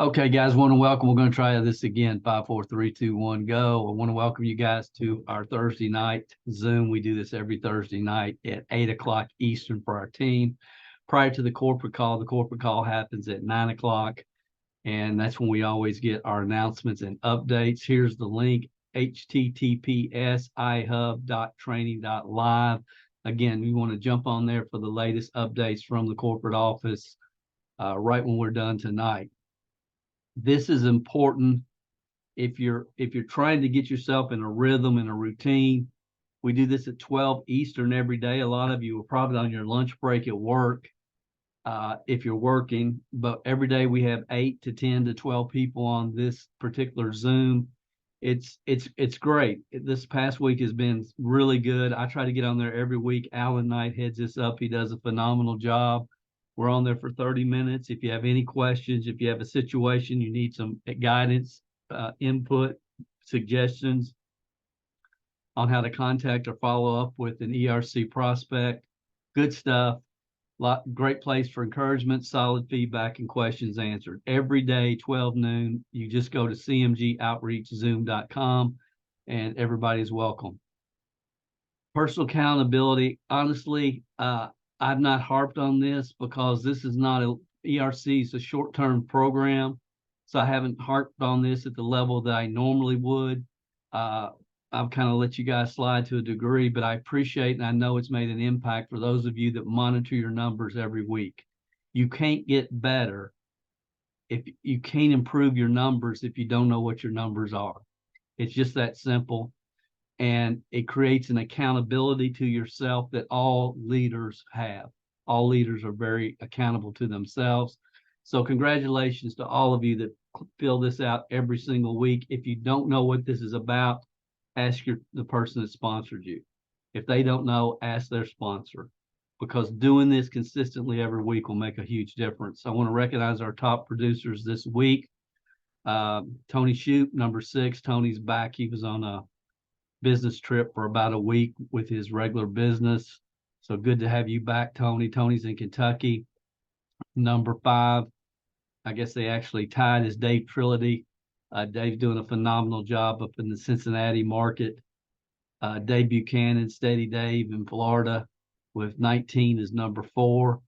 Okay, guys, want to welcome. We're going to try this again. 5, 4, 3, 2, 1, go. I want to welcome you guys to our Thursday night Zoom. We do this every Thursday night at 8 o'clock Eastern for our team. Prior to the corporate call happens at 9 o'clock, and that's when we always get our announcements and updates. Here's the link, https://ihub.training.live. Again, you want to jump on there for the latest updates from the corporate office right when we're done tonight. This is important if you're trying to get yourself in a rhythm and a routine. We do this at 12 Eastern every day. A lot of you are probably on your lunch break at work if you're working, but every day we have 8 to 10 to 12 people on this particular Zoom. It's great. This past week has been really good. I try to get on there every week. Alan Knight heads this up. He does a phenomenal job. We're on there for 30 minutes. If you have any questions, if you have a situation, you need some guidance, input, suggestions on how to contact or follow up with an ERC prospect, good stuff. Great place for encouragement, solid feedback, and questions answered. Every day, 12 noon, you just go to cmgoutreachzoom.com and everybody's welcome. Personal accountability, honestly, I've not harped on this because this is not a ERC, it's a short-term program. So I haven't harped on this at the level that I normally would. I've kind of let you guys slide to a degree, but I appreciate and I know it's made an impact for those of you that monitor your numbers every week. You can't get better if you can't improve your numbers if you don't know what your numbers are. It's just that simple. And it creates an accountability to yourself that all leaders have. All leaders are very accountable to themselves. So congratulations to all of you that fill this out every single week. If you don't know what this is about, ask the person that sponsored you. If they don't know, ask their sponsor, because doing this consistently every week will make a huge difference. I want to recognize our top producers this week. Tony Shoup, number 6. Tony's back. He was on a business trip for about a week with his regular business. So good to have you back, Tony. Tony's in Kentucky. Number 5, I guess they actually tied, is Dave Trilogy. Dave's doing a phenomenal job up in the Cincinnati market. Dave Buchanan, Steady Dave in Florida with 19 is number 4.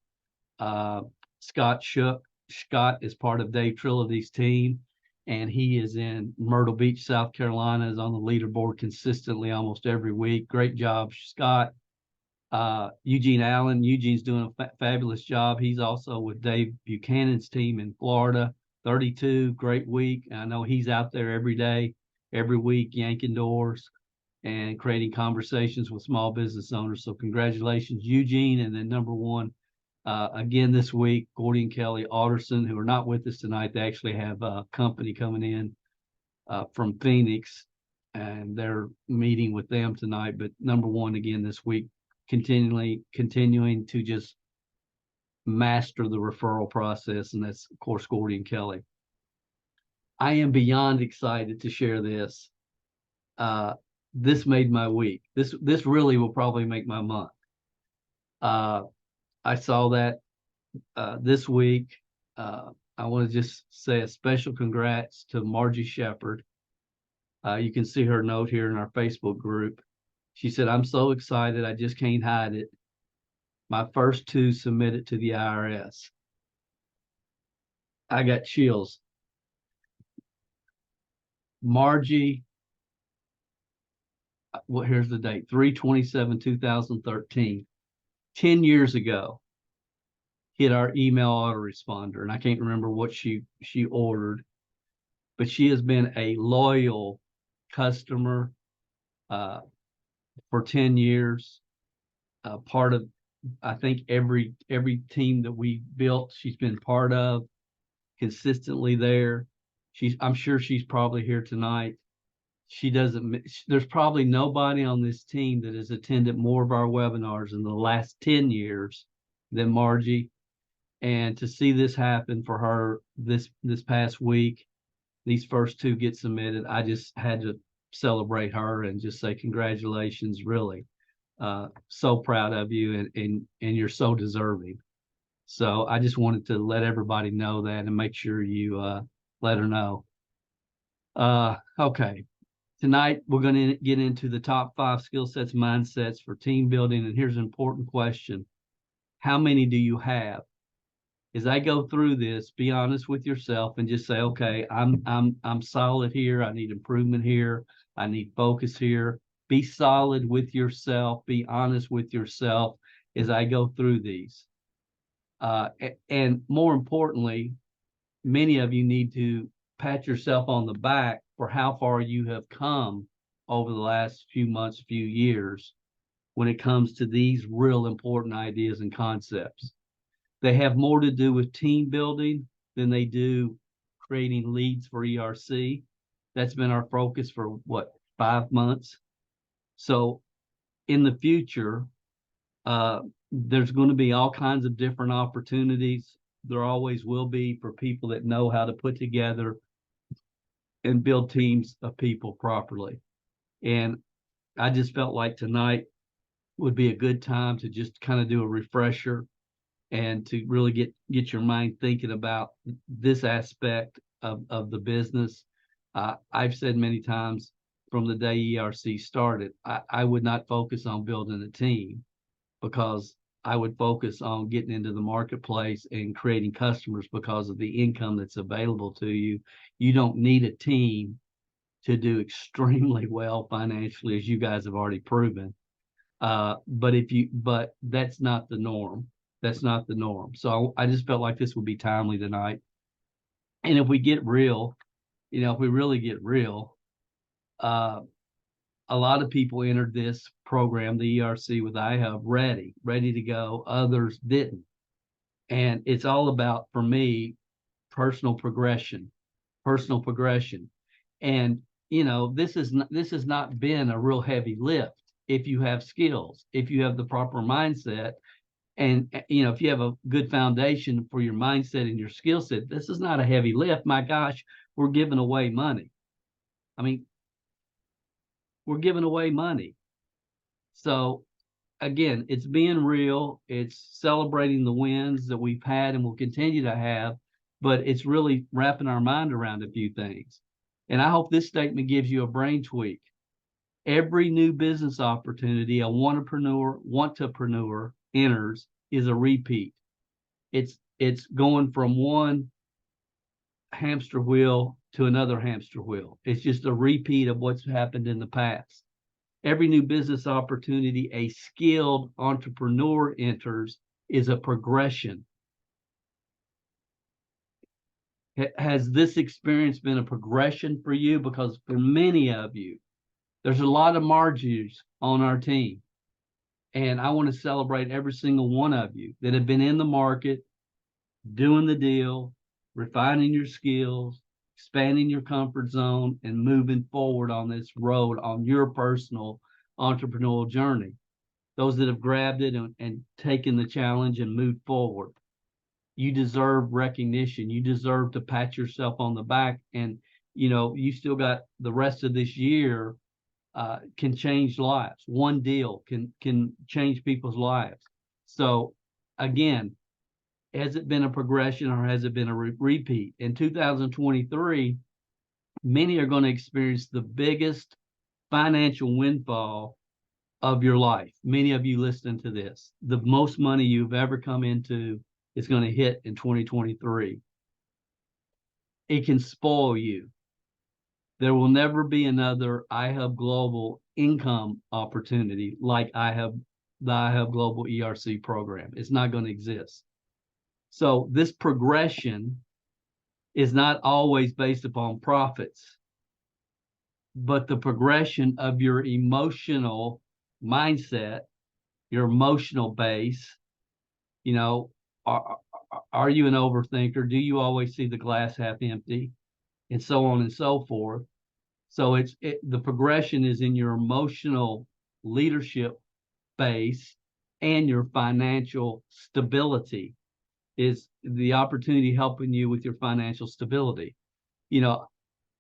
Scott Shook. Scott is part of Dave Trilogy's team, and he is in Myrtle Beach, South Carolina, is on the leaderboard consistently almost every week. Great job, Scott. Eugene Allen. Eugene's doing a fabulous job. He's also with Dave Buchanan's team in Florida. 32, great week. I know he's out there every day, every week, yanking doors and creating conversations with small business owners. So congratulations, Eugene. And then number 1, again this week, Gordy and Kelly Alderson, who are not with us tonight. They actually have a company coming in from Phoenix, and they're meeting with them tonight. But number 1 again this week, continuing to just master the referral process, and that's of course Gordy and Kelly. I am beyond excited to share this. This made my week. This really will probably make my month. I saw that this week. I want to just say a special congrats to Margie Shepard. You can see her note here in our Facebook group. She said, "I'm so excited, I just can't hide it. My first 2 submitted to the IRS." I got chills. Margie, well, here's the date, 3/27/2013. 10 years ago, hit our email autoresponder, and I can't remember what she ordered, but she has been a loyal customer for 10 years. Part of, I think, every team that we built, she's been part of, consistently there. I'm sure she's probably here tonight. There's probably nobody on this team that has attended more of our webinars in the last 10 years than Margie. And to see this happen for her this past week, these first 2 get submitted, I just had to celebrate her and just say congratulations, really. So proud of you, and you're so deserving. So I just wanted to let everybody know that and make sure you let her know. Okay. Tonight, we're going to get into the top 5 skill sets, mindsets for team building. And here's an important question. How many do you have? As I go through this, be honest with yourself and just say, okay, I'm solid here. I need improvement here. I need focus here. Be solid with yourself. Be honest with yourself as I go through these. And more importantly, many of you need to pat yourself on the back for how far you have come over the last few months, few years, when it comes to these real important ideas and concepts. They have more to do with team building than they do creating leads for ERC. That's been our focus for what, 5 months? So in the future, there's going to be all kinds of different opportunities. There always will be for people that know how to put together and build teams of people properly. And I just felt like tonight would be a good time to just kind of do a refresher and to really get your mind thinking about this aspect of the business. I've said many times from the day ERC started, I would not focus on building a team, because I would focus on getting into the marketplace and creating customers because of the income that's available to you. You don't need a team to do extremely well financially, as you guys have already proven. But that's not the norm. That's not the norm. So I just felt like this would be timely tonight. And if we get real, if we really get real, a lot of people entered this program, the ERC with iHub, ready to go. Others didn't. And it's all about, for me, personal progression. And, this has not been a real heavy lift if you have skills, if you have the proper mindset. And, if you have a good foundation for your mindset and your skill set, this is not a heavy lift. My gosh, we're giving away money. I mean, we're giving away money. So again, it's being real. It's celebrating the wins that we've had and will continue to have, but it's really wrapping our mind around a few things. And I hope this statement gives you a brain tweak. Every new business opportunity a wantapreneur enters is a repeat. It's going from one hamster wheel to another hamster wheel. It's just a repeat of what's happened in the past. Every new business opportunity a skilled entrepreneur enters is a progression. Has this experience been a progression for you? Because for many of you, there's a lot of Margies on our team. And I want to celebrate every single one of you that have been in the market, doing the deal, refining your skills, expanding your comfort zone, and moving forward on this road on your personal entrepreneurial journey. Those that have grabbed it and taken the challenge and moved forward. You deserve recognition. You deserve to pat yourself on the back. And, you still got the rest of this year. Can change lives. One deal can change people's lives. So again, has it been a progression or has it been a repeat? In 2023, many are going to experience the biggest financial windfall of your life. Many of you listening to this, the most money you've ever come into is going to hit in 2023. It can spoil you. There will never be another iHub Global income opportunity like the iHub Global ERC program. It's not going to exist. So this progression is not always based upon profits, but the progression of your emotional mindset, your emotional base. Are you an overthinker? Do you always see the glass half empty? And so on and so forth. So the progression is in your emotional leadership base and your financial stability. Is the opportunity helping you with your financial stability?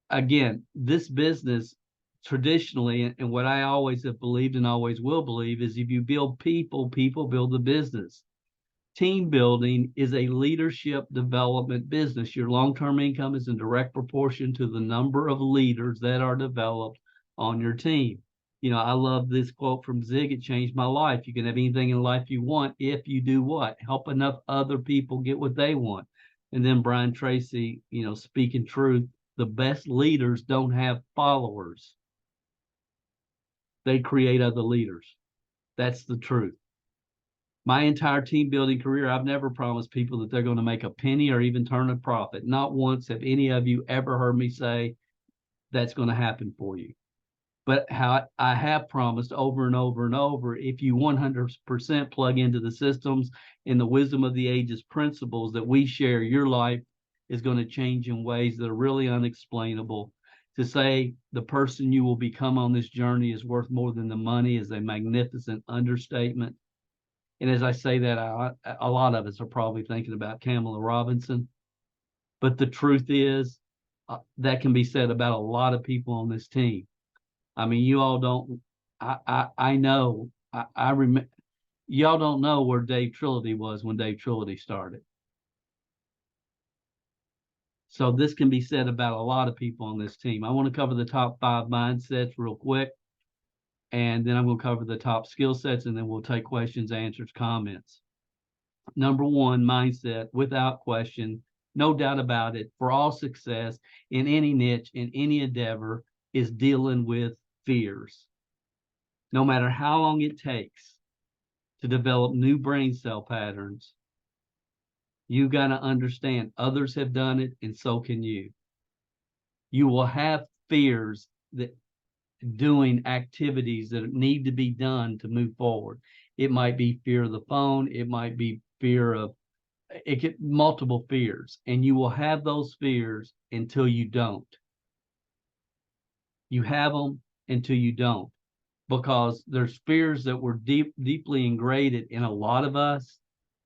Again, this business traditionally, and what I always have believed and always will believe, is if you build people, people build the business. Team building is a leadership development business. Your long-term income is in direct proportion to the number of leaders that are developed on your team. You know, I love this quote from Zig, it changed my life. You can have anything in life you want if you do what? Help enough other people get what they want. And then Brian Tracy, you know, speaking truth, the best leaders don't have followers. They create other leaders. That's the truth. My entire team building career, I've never promised people that they're going to make a penny or even turn a profit. Not once have any of you ever heard me say that's going to happen for you. But how I have promised over and over and over, if you 100% plug into the systems and the wisdom of the ages principles that we share, your life is going to change in ways that are really unexplainable. To say the person you will become on this journey is worth more than the money is a magnificent understatement. And as I say that, a lot of us are probably thinking about Kamala Robinson. But the truth is, that can be said about a lot of people on this team. I mean, you all don't, I know, I remember, y'all don't know where Dave Trilogy was when Dave Trilogy started. So this can be said about a lot of people on this team. I want to cover the top 5 mindsets real quick. And then I'm going to cover the top skill sets, and then we'll take questions, answers, comments. Number 1, mindset, without question, no doubt about it, for all success in any niche, in any endeavor, is dealing with fears. No matter how long it takes to develop new brain cell patterns, you got to understand others have done it, and so can you. You will have fears that doing activities that need to be done to move forward. It might be fear of the phone. It might be fear of, it get multiple fears, and you will have those fears until you don't. You have them until you don't, because there's fears that were deeply ingrained in a lot of us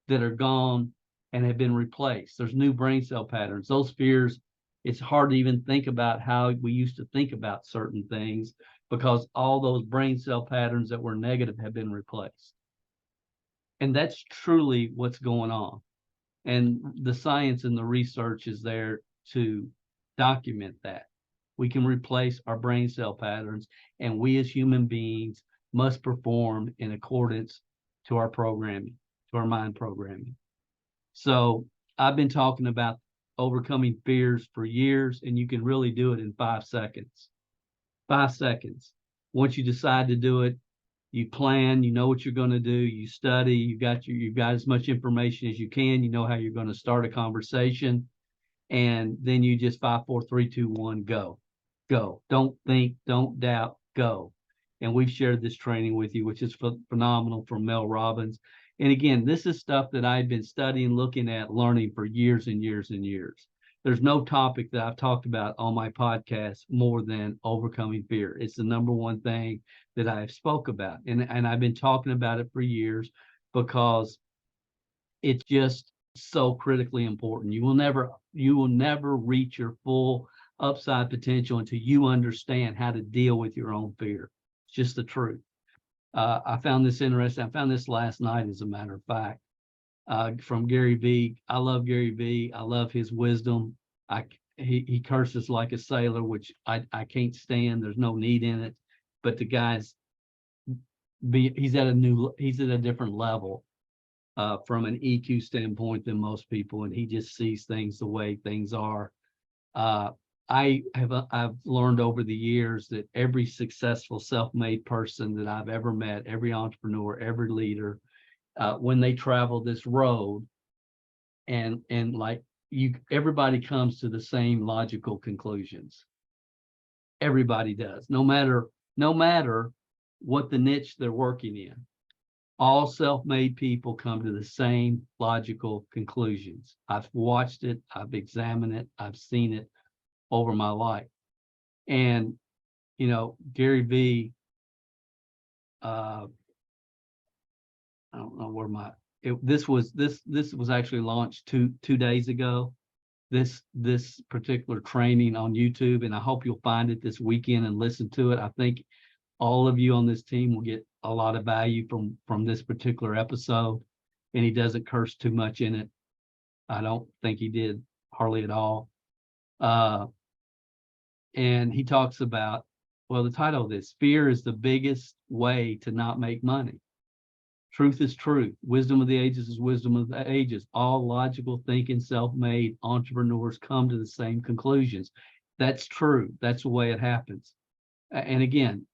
that are gone and have been replaced. There's new brain cell patterns. Those fears, it's hard to even think about how we used to think about certain things, because all those brain cell patterns that were negative have been replaced. And that's truly what's going on. And the science and the research is there to document that. We can replace our brain cell patterns, and we as human beings must perform in accordance to our programming, to our mind programming. So I've been talking about overcoming fears for years, and you can really do it in 5 seconds. 5 seconds. Once you decide to do it, you plan, you know what you're going to do, you study, you've got as much information as you can, you know how you're going to start a conversation, and then you just 5, 4, 3, 2, 1, go. Go. Don't think, don't doubt, go. And we've shared this training with you, which is phenomenal, from Mel Robbins. And again, this is stuff that I've been studying, looking at, learning for years and years and years. There's no topic that I've talked about on my podcast more than overcoming fear. It's the number one thing that I've spoke about. And I've been talking about it for years because it's just so critically important. You will never reach your full upside potential until you understand how to deal with your own fear. It's just the truth. I found this interesting. I found this last night, as a matter of fact, from Gary Vee. I love Gary Vee. I love his wisdom. He curses like a sailor, which I can't stand. There's no need in it. But the guy's he's at a different level from an EQ standpoint than most people, and he just sees things the way things are. I've learned over the years that every successful self-made person that I've ever met, every entrepreneur, every leader, when they travel this road, and like everybody comes to the same logical conclusions. Everybody does, no matter what the niche they're working in. All self-made people come to the same logical conclusions. I've watched it, I've examined it, I've seen it over my life. And Gary Vee, I don't know where this was actually launched two days ago, this particular training on YouTube, and I hope you'll find it this weekend and listen to it. I think all of you on this team will get a lot of value from this particular episode. and he doesn't curse too much in it. I don't think he did hardly at all. And he talks about, well, the title of this, fear is the biggest way to not make money. Truth is truth. Wisdom of the ages is wisdom of the ages. All logical thinking, self-made entrepreneurs come to the same conclusions. That's true. That's the way it happens. And again,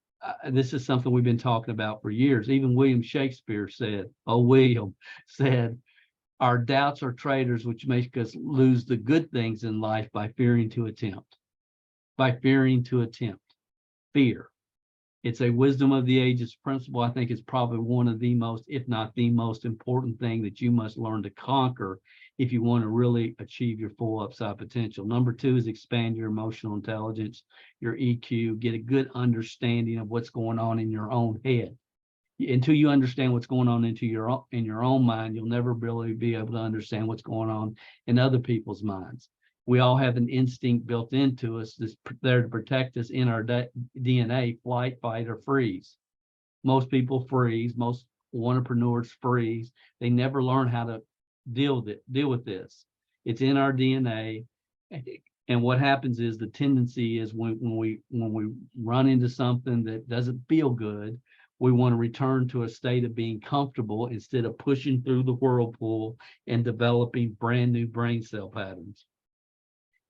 this is something we've been talking about for years. Even William Shakespeare said, William said, our doubts are traitors which make us lose the good things in life by fearing to attempt. By fearing to attempt. Fear. It's a wisdom of the ages principle. I think it's probably one of the most, if not the most important thing that you must learn to conquer if you want to really achieve your full upside potential. Number 2 is expand your emotional intelligence, your EQ, get a good understanding of what's going on in your own head. Until you understand what's going on in your own mind, you'll never really be able to understand what's going on in other people's minds. We all have an instinct built into us that's there to protect us in our DNA, flight, fight, or freeze. Most people freeze. Most entrepreneurs freeze. They never learn how to deal with this. It's in our DNA. And what happens is the tendency is when we run into something that doesn't feel good, we want to return to a state of being comfortable instead of pushing through the whirlpool and developing brand new brain cell patterns.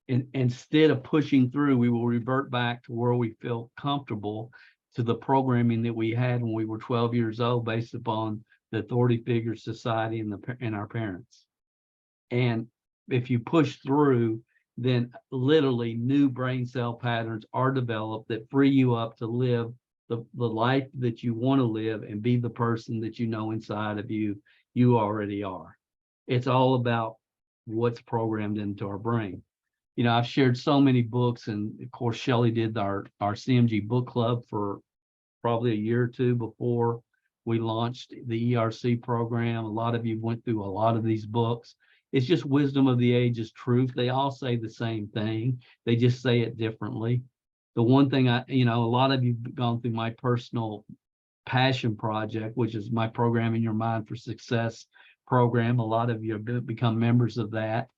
And instead of pushing through, we will revert back to where we feel comfortable, to the programming that we had when we were 12 years old, based upon the authority figure society and our parents. And if you push through, then literally new brain cell patterns are developed that free you up to live the life that you want to live and be the person that you know inside of you already are. It's all about what's programmed into our brain. You know, I've shared so many books, and of course, Shelley did our CMG book club for probably a year or two before we launched the ERC program. A lot of you went through a lot of these books. It's just wisdom of the ages, truth. They all say the same thing. They just say it differently. The one thing a lot of you've gone through my personal passion project, which is my Programming Your Mind for Success program. A lot of you have become members of that.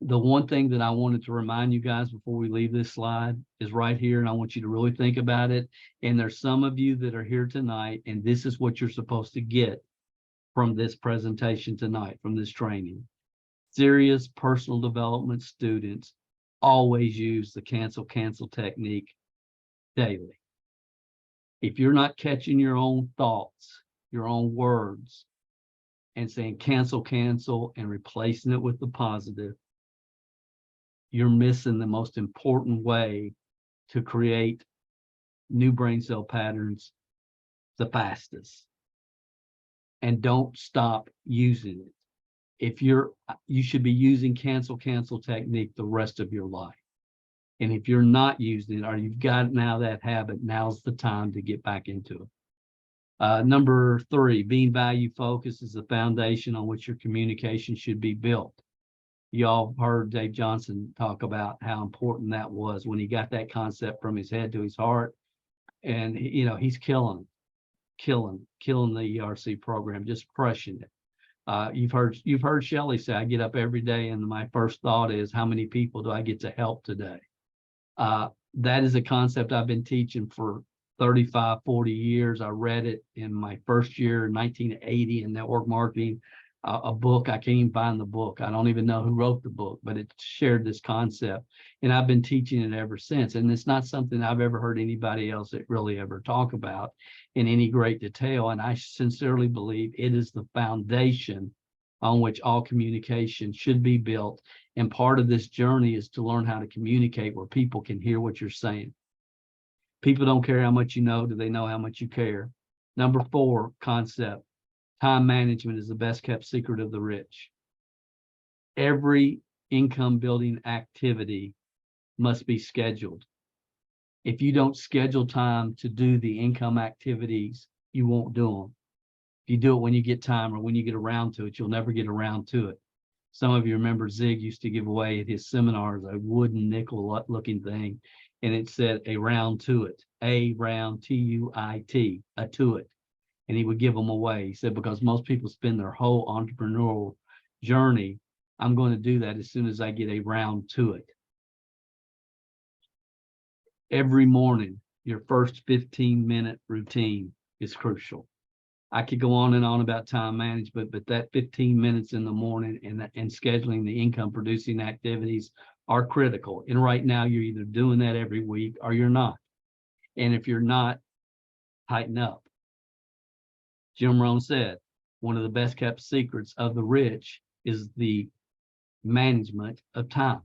The one thing that I wanted to remind you guys before we leave this slide is right here, and I want you to really think about it. And there's some of you that are here tonight, and this is what you're supposed to get from this presentation tonight, from this training. Serious personal development students always use the cancel technique daily. If you're not catching your own thoughts, your own words, and saying cancel, and replacing it with the positive, you're missing the most important way to create new brain cell patterns the fastest. And don't stop using it. You should be using cancel technique the rest of your life. And if you're not using it, or you've got now that habit, now's the time to get back into it. Number 3, being value focused is the foundation on which your communication should be built. Y'all heard Dave Johnson talk about how important that was when he got that concept from his head to his heart. And, he's killing the ERC program, just crushing it. You've heard Shelley say, I get up every day and my first thought is, how many people do I get to help today? That is a concept I've been teaching for 35, 40 years. I read it in my first year in 1980 in network marketing. A book, I can't even find the book. I don't even know who wrote the book, but it shared this concept. And I've been teaching it ever since. And it's not something I've ever heard anybody else that really ever talk about in any great detail. And I sincerely believe it is the foundation on which all communication should be built. And part of this journey is to learn how to communicate where people can hear what you're saying. People don't care how much you know. Do they know how much you care? Number 4 concept. Time management is the best kept secret of the rich. Every income building activity must be scheduled. If you don't schedule time to do the income activities, you won't do them. If you do it when you get time or when you get around to it, you'll never get around to it. Some of you remember Zig used to give away at his seminars a wooden nickel looking thing, and it said a round to it, a round TUIT, a to it. and he would give them away. He said, because most people spend their whole entrepreneurial journey, I'm going to do that as soon as I get around to it. Every morning, your first 15-minute routine is crucial. I could go on and on about time management, but that 15 minutes in the morning and scheduling the income producing activities are critical. And right now, you're either doing that every week or you're not. And if you're not, tighten up. Jim Rohn said, one of the best kept secrets of the rich is the management of time.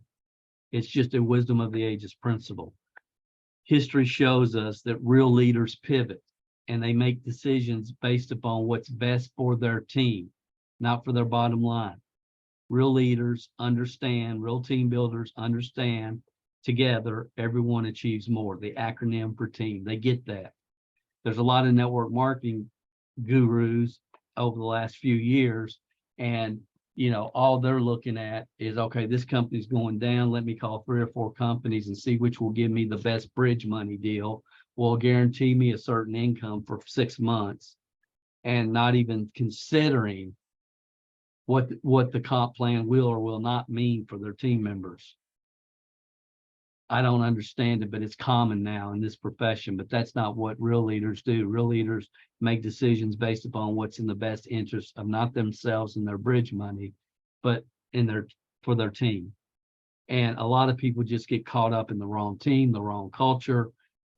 It's just a wisdom of the ages principle. History shows us that real leaders pivot and they make decisions based upon what's best for their team, not for their bottom line. Real leaders understand, real team builders understand, together, everyone achieves more. The acronym for team, they get that. There's a lot of network marketing gurus over the last few years, and all they're looking at is, okay, this company's going down. Let me call 3 or 4 companies and see which will give me the best bridge money deal, will guarantee me a certain income for 6 months, and not even considering what the comp plan will or will not mean for their team members. I don't understand it, but it's common now in this profession, but that's not what real leaders do. Real leaders make decisions based upon what's in the best interest of not themselves and their bridge money, but for their team. And a lot of people just get caught up in the wrong team, the wrong culture.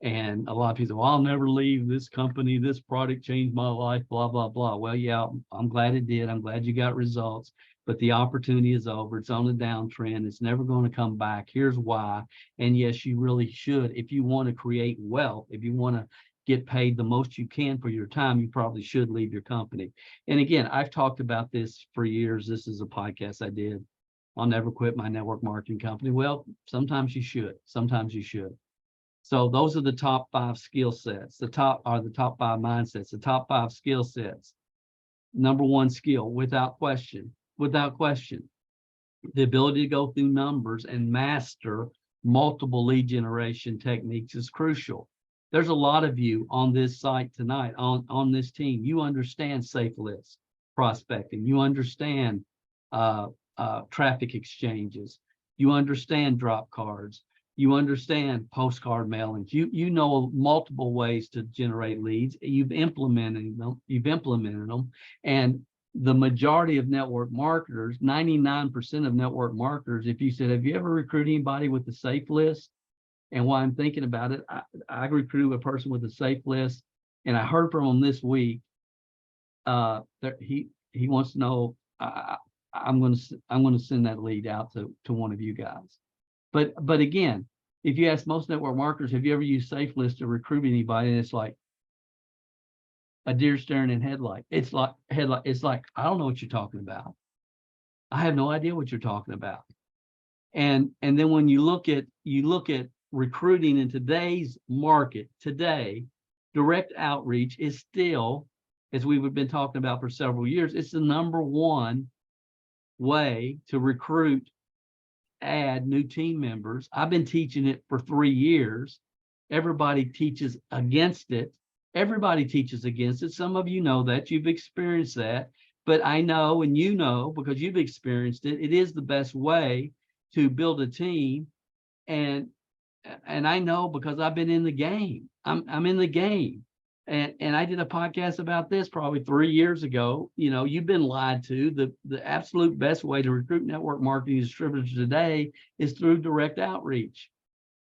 And a lot of people say, well, I'll never leave this company. This product changed my life, blah, blah, blah. Well, yeah, I'm glad it did. I'm glad you got results, but the opportunity is over. It's on a downtrend. It's never going to come back. Here's why. And yes, you really should. If you want to create wealth, if you want to get paid the most you can for your time, you probably should leave your company. And again, I've talked about this for years. This is a podcast I did. I'll never quit my network marketing company. Well, sometimes you should. Sometimes you should. So those are the top 5 skill sets. The top 5 mindsets, the top 5 skill sets. Number 1 skill, without question, the ability to go through numbers and master multiple lead generation techniques is crucial. There's a lot of you on this site tonight, on this team. You understand safe lists, prospecting. You understand traffic exchanges. You understand drop cards. You understand postcard mailings. You know multiple ways to generate leads. You've implemented them. And the majority of network marketers, 99% of network marketers, if you said, have you ever recruited anybody with the safe list? And while I'm thinking about it, I recruited a person with a safe list, and I heard from him this week. He wants to know, I'm going to send that lead out to one of you guys. But again, if you ask most network marketers, have you ever used safe list to recruit anybody? And it's like a deer staring in headlight. It's like I don't know what you're talking about. I have no idea what you're talking about. And then when you look at recruiting in today's market today, direct outreach is still, as we've been talking about for several years, it's the number 1 way to recruit, add new team members. I've been teaching it for 3 years. Everybody teaches against it. Everybody teaches against it. Some of you know that, you've experienced that, but I know, and you know, because you've experienced it, it is the best way to build a team. And I know because I've been in the game. I'm in the game. And I did a podcast about this probably 3 years ago. You've been lied to. The absolute best way to recruit network marketing distributors today is through direct outreach.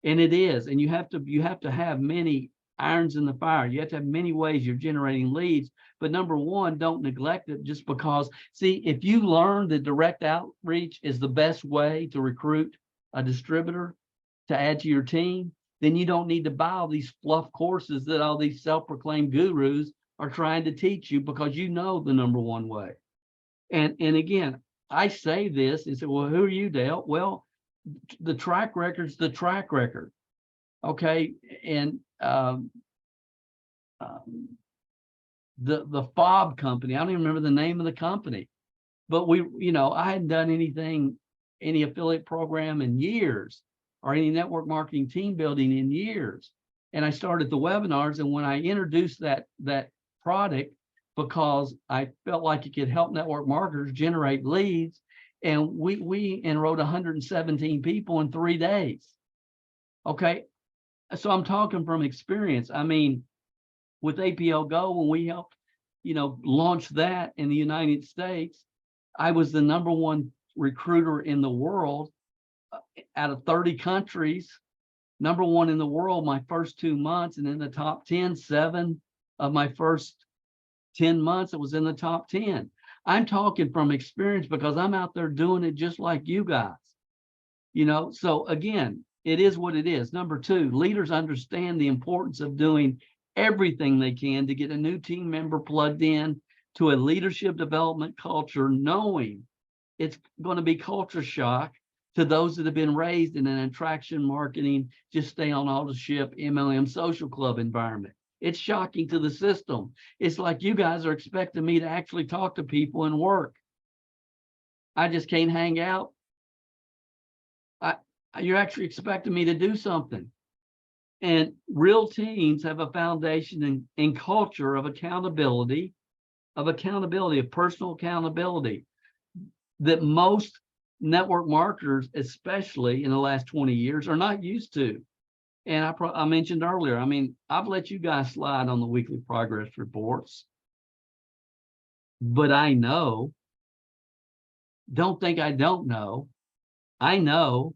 And it is. And you have to have many irons in the fire. You have to have many ways you're generating leads. But number 1, don't neglect it just because, see, if you learn that direct outreach is the best way to recruit a distributor to add to your team, then you don't need to buy all these fluff courses that all these self-proclaimed gurus are trying to teach you, because you know the number 1 way. And again, I say this and say, well, who are you, Dale? Well, the track record's the track record. Okay. And the fob company, I don't even remember the name of the company, but I hadn't done any affiliate program in years, or any network marketing team building in years. And I started the webinars, and when I introduced that product, because I felt like it could help network marketers generate leads. And we enrolled 117 people in 3 days. Okay. So I'm talking from experience. I mean, with APL Go, when we helped, launch that in the United States, I was the #1 recruiter in the world out of 30 countries, #1 in the world my first 2 months, and in the top 10, 7 of my first 10 months, it was in the top 10. I'm talking from experience because I'm out there doing it just like you guys. So again, it is what it is. Number 2, leaders understand the importance of doing everything they can to get a new team member plugged in to a leadership development culture, knowing it's going to be culture shock to those that have been raised in an attraction marketing, just stay on auto ship, MLM social club environment. It's shocking to the system. It's like you guys are expecting me to actually talk to people and work. I just can't hang out. You're actually expecting me to do something. And real teams have a foundation in culture of accountability, of personal accountability, that most network marketers, especially in the last 20 years, are not used to. And I mentioned earlier, I mean, I've let you guys slide on the weekly progress reports, but I know, don't think I don't know, I know.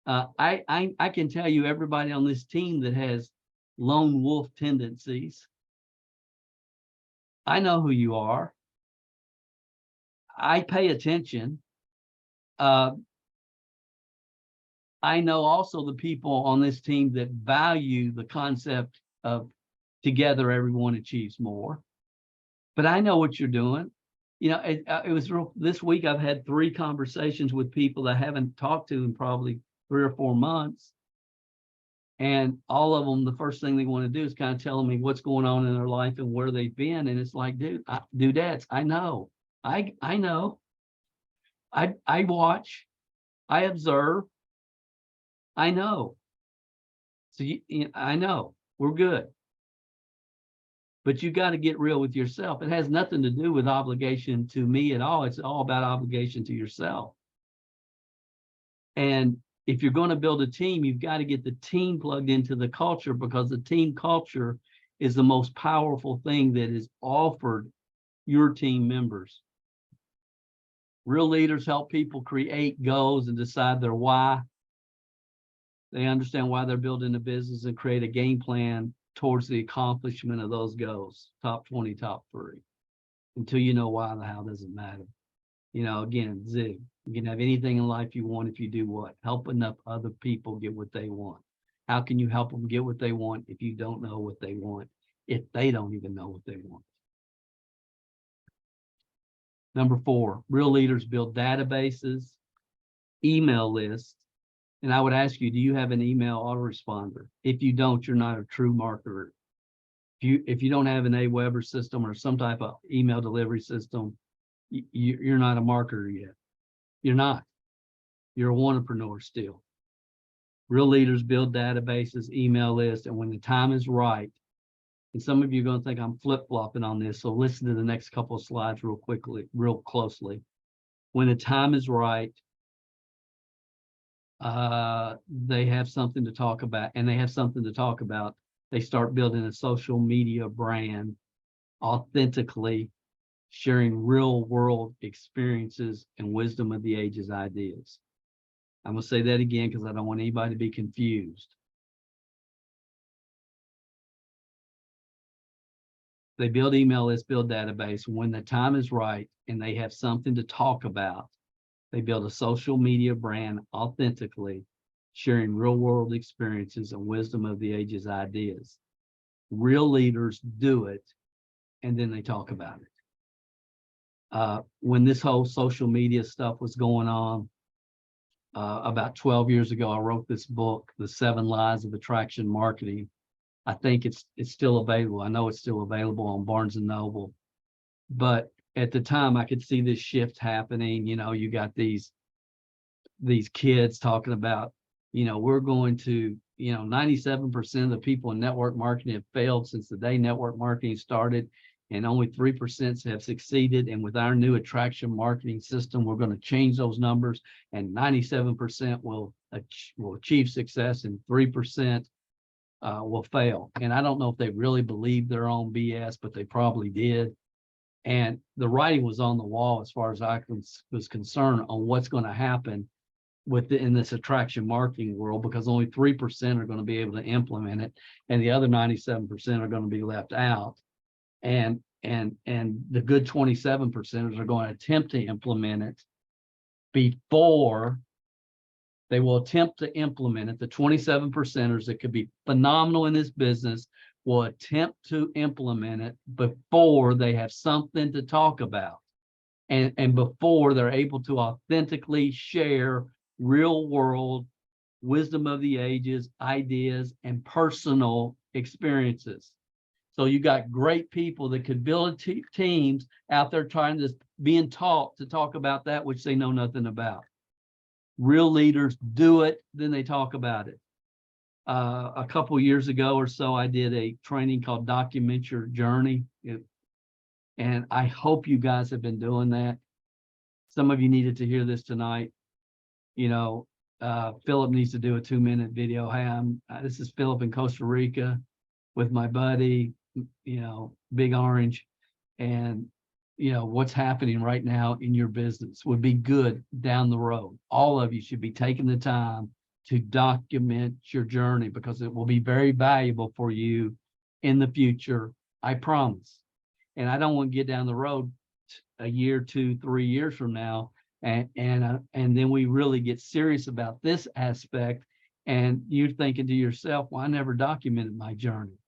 I can tell you everybody on this team that has lone wolf tendencies. I know who you are. I pay attention. I know also the people on this team that value the concept of together everyone achieves more. But I know what you're doing. It was real. This week I've had 3 conversations with people that I haven't talked to in probably 3 or 4 months. And all of them, the first thing they want to do is kind of telling me what's going on in their life and where they've been. And it's like, dudettes, I know. I know. I watch. I observe. I know. So I know we're good. But you got to get real with yourself. It has nothing to do with obligation to me at all. It's all about obligation to yourself. And if you're going to build a team, you've got to get the team plugged into the culture, because the team culture is the most powerful thing that is offered your team members. Real leaders help people create goals and decide their why. They understand why they're building a business and create a game plan towards the accomplishment of those goals. Top 20, top 3. Until you know why, the how doesn't matter. Again, zig. You can have anything in life you want if you do what? Help enough other people get what they want. How can you help them get what they want if you don't know what they want, if they don't even know what they want? Number 4, real leaders build databases, email lists. And I would ask you, do you have an email autoresponder? If you don't, you're not a true marketer. If you don't have an AWeber system or some type of email delivery system, you're not a marketer yet. You're not. You're a wantrepreneur still. Real leaders build databases, email lists, and when the time is right, and some of you are going to think I'm flip-flopping on this, so listen to the next couple of slides real closely. When the time is right, they have something to talk about, and they have something to talk about. They start building a social media brand, authentically sharing real world experiences and wisdom of the ages ideas. I'm going to say that again because I don't want anybody to be confused. They build email lists, build database. When the time is right and they have something to talk about, they build a social media brand authentically, sharing real world experiences and wisdom of the ages ideas. Real leaders do it, and then they talk about it. When this whole social media stuff was going on, about 12 years ago, I wrote this book, The 7 Lies of Attraction Marketing. I think it's still available. I know it's still available on Barnes and Noble. But at the time, I could see this shift happening. You got these kids talking about, we're going to, 97% of the people in network marketing have failed since the day network marketing started. and only 3% have succeeded. And with our new attraction marketing system, we're going to change those numbers, and 97% will achieve success, and 3% will fail. And I don't know if they really believe their own BS, but they probably did. And the writing was on the wall as far as I was concerned on what's going to happen in this attraction marketing world, because only 3% are going to be able to implement it, and the other 97% are going to be left out. And the good 27%ers are going to attempt to implement it before they will attempt to implement it. The 27%ers that could be phenomenal in this business will attempt to implement it before they have something to talk about, and before they're able to authentically share real world wisdom of the ages, ideas, and personal experiences. So you got great people that could build teams out there being taught to talk about that which they know nothing about. Real leaders do it, then they talk about it. A couple of years ago or so, I did a training called Document Your Journey. And I hope you guys have been doing that. Some of you needed to hear this tonight. You know, Philip needs to do a 2-minute video. Hey, this is Philip in Costa Rica with my buddy, you know, Big Orange. And, you know, what's happening right now in your business would be good down the road. All of you should be taking the time to document your journey, because it will be very valuable for you in the future. I promise. And I don't want to get down the road a year, 2, 3 years from now, and then we really get serious about this aspect, and you're thinking to yourself, well, I never documented my journey.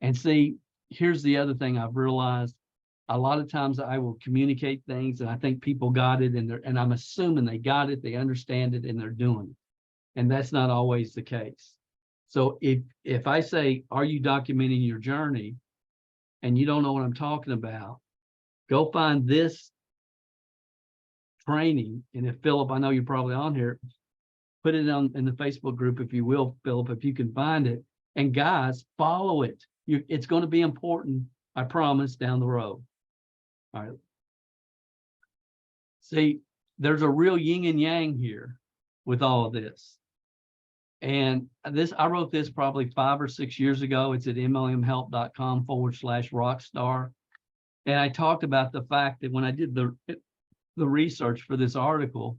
And see, here's the other thing I've realized. A lot of times I will communicate things and I think people got it, and I'm assuming they got it, they understand it, and they're doing it. And that's not always the case. So if I say, are you documenting your journey, and you don't know what I'm talking about, go find this training. And if Philip, I know you're probably on here, put it in the Facebook group, if you will, Philip, if you can find it. And guys, follow it. It's going to be important, I promise, down the road. All right. See, there's a real yin and yang here with all of this. And I wrote this probably 5 or 6 years ago. It's at mlmhelp.com/rockstar. And I talked about the fact that when I did the research for this article,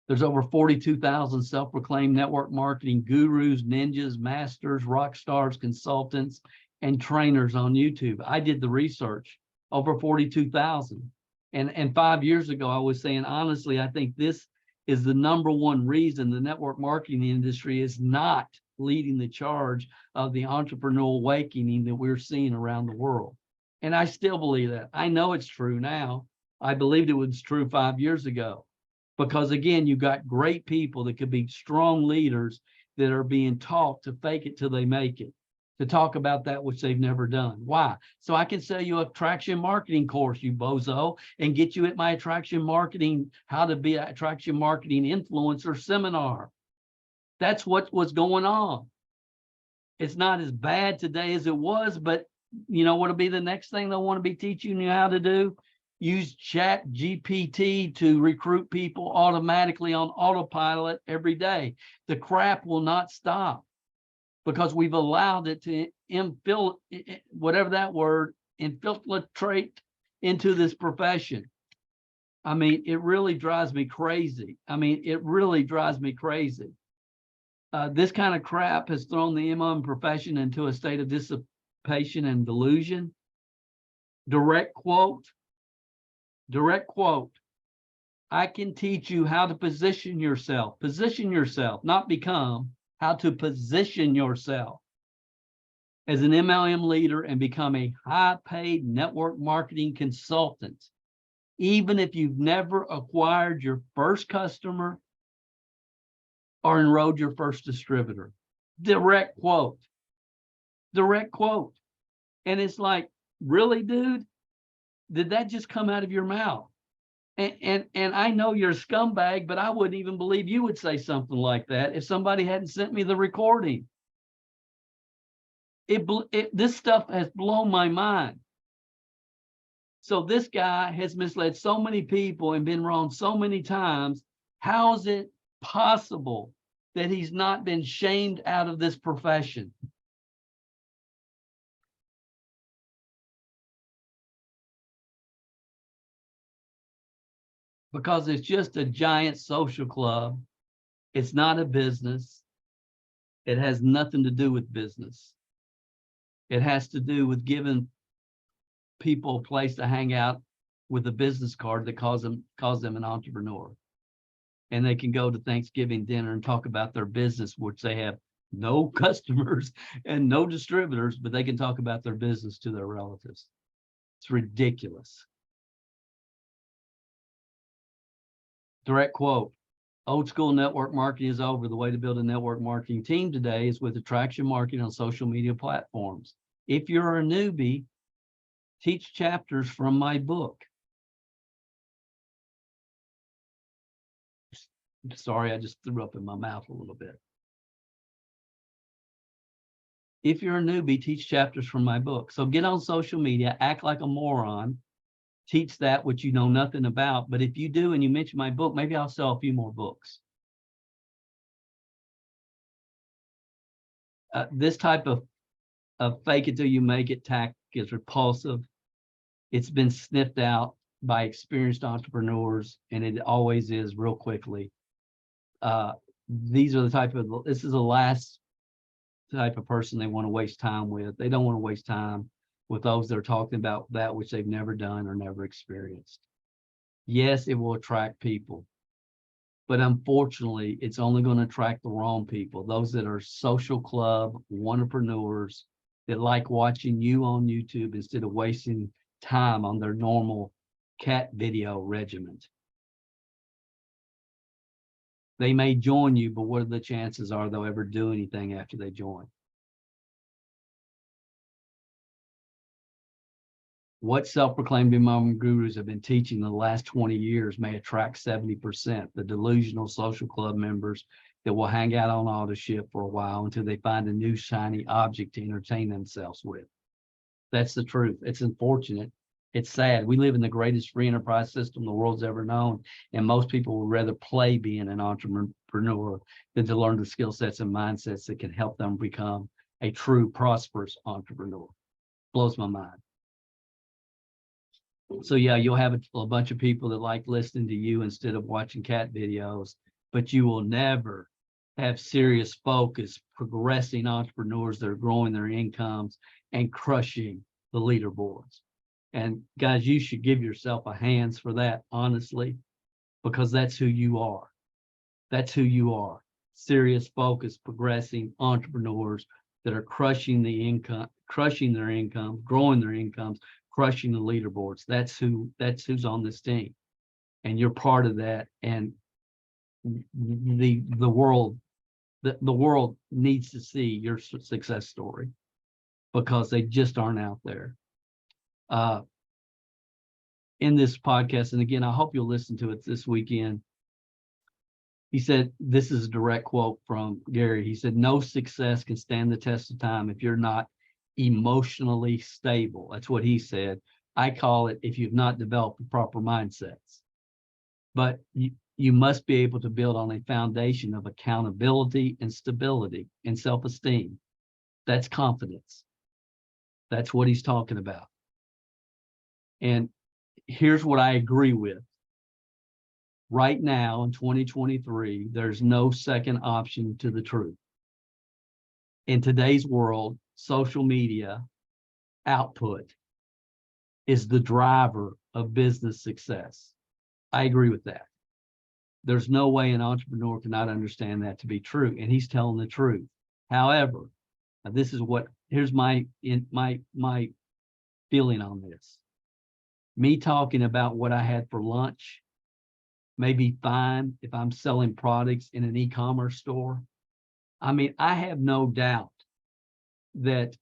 there's over 42,000 self-proclaimed network marketing gurus, ninjas, masters, rock stars, consultants, and trainers on YouTube. I did the research, over 42,000. And 5 years ago, I was saying, honestly, I think this is the #1 reason the network marketing industry is not leading the charge of the entrepreneurial awakening that we're seeing around the world. And I still believe that. I know it's true now. I believed it was true 5 years ago. Because again, you got great people that could be strong leaders that are being taught to fake it till they make it, to talk about that which they've never done. Why? So I can sell you an attraction marketing course, you bozo, and get you at my attraction marketing, how to be an attraction marketing influencer seminar. That's what was going on. It's not as bad today as it was, but you know what'll be the next thing they'll want to be teaching you how to do? Use Chat GPT to recruit people automatically on autopilot every day. The crap will not stop because we've allowed it to infiltrate into this profession. I mean, it really drives me crazy. This kind of crap has thrown the MLM profession into a state of dissipation and delusion. Direct quote, I can teach you how to position yourself, not become, how to position yourself as an MLM leader and become a high-paid network marketing consultant, even if you've never acquired your first customer or enrolled your first distributor. Direct quote. And it's like, really, dude? Did that just come out of your mouth? And I know you're a scumbag, but I wouldn't even believe you would say something like that if somebody hadn't sent me the recording. This stuff has blown my mind. So this guy has misled so many people and been wrong so many times. How is it possible that he's not been shamed out of this profession? Because it's just a giant social club. It's not a business. It has nothing to do with business. It has to do with giving people a place to hang out with a business card that calls them an entrepreneur. And they can go to Thanksgiving dinner and talk about their business, which they have no customers and no distributors, but they can talk about their business to their relatives. It's ridiculous. Direct quote, old school network marketing is over. The way to build a network marketing team today is with attraction marketing on social media platforms. If you're a newbie, teach chapters from my book. Sorry, I just threw up in my mouth a little bit. If you're a newbie, teach chapters from my book. So get on social media, act like a moron, teach that which you know nothing about. But if you do and you mention my book, maybe I'll sell a few more books. This type of fake it till you make it tactic is repulsive. It's been sniffed out by experienced entrepreneurs, and it always is real quickly. These are the type of, this is the last type of person they want to waste time with. They don't want to waste time with those that are talking about that which they've never done or never experienced. Yes, it will attract people, but unfortunately, it's only going to attract the wrong people, those that are social club entrepreneurs that like watching you on YouTube instead of wasting time on their normal cat video regiment. They may join you, but what are the chances are they'll ever do anything after they join? What self-proclaimed MLM gurus have been teaching the last 20 years may attract 70%, the delusional social club members that will hang out on auto ship for a while until they find a new shiny object to entertain themselves with. That's the truth. It's unfortunate. It's sad. We live in the greatest free enterprise system the world's ever known, and most people would rather play being an entrepreneur than to learn the skill sets and mindsets that can help them become a true prosperous entrepreneur. Blows my mind. So yeah, you'll have a bunch of people that like listening to you instead of watching cat videos, but you will never have serious focus, progressing entrepreneurs that are growing their incomes and crushing the leaderboards. And guys, you should give yourself a hands for that, honestly, because that's who you are. That's who you are. Serious focus, progressing entrepreneurs that are crushing the income, crushing their income, growing their incomes, crushing the leaderboards. That's who's on this team. And you're part of that. And the world needs to see your success story because they just aren't out there. In this podcast, and again, I hope you'll listen to it this weekend. He said, this is a direct quote from Gary. He said, no success can stand the test of time if you're not emotionally stable. That's what he said. I call it if you've not developed the proper mindsets. But you must be able to build on a foundation of accountability and stability and self-esteem. That's confidence. That's what he's talking about. And here's what I agree with. Right now in 2023, there's no second option to the truth. In today's world, social media output is the driver of business success. I agree with that. There's no way an entrepreneur cannot understand that to be true, and he's telling the truth. However, this is what, here's my feeling on this. Me talking about what I had for lunch may be fine if I'm selling products in an e-commerce store. I mean, I have no doubt that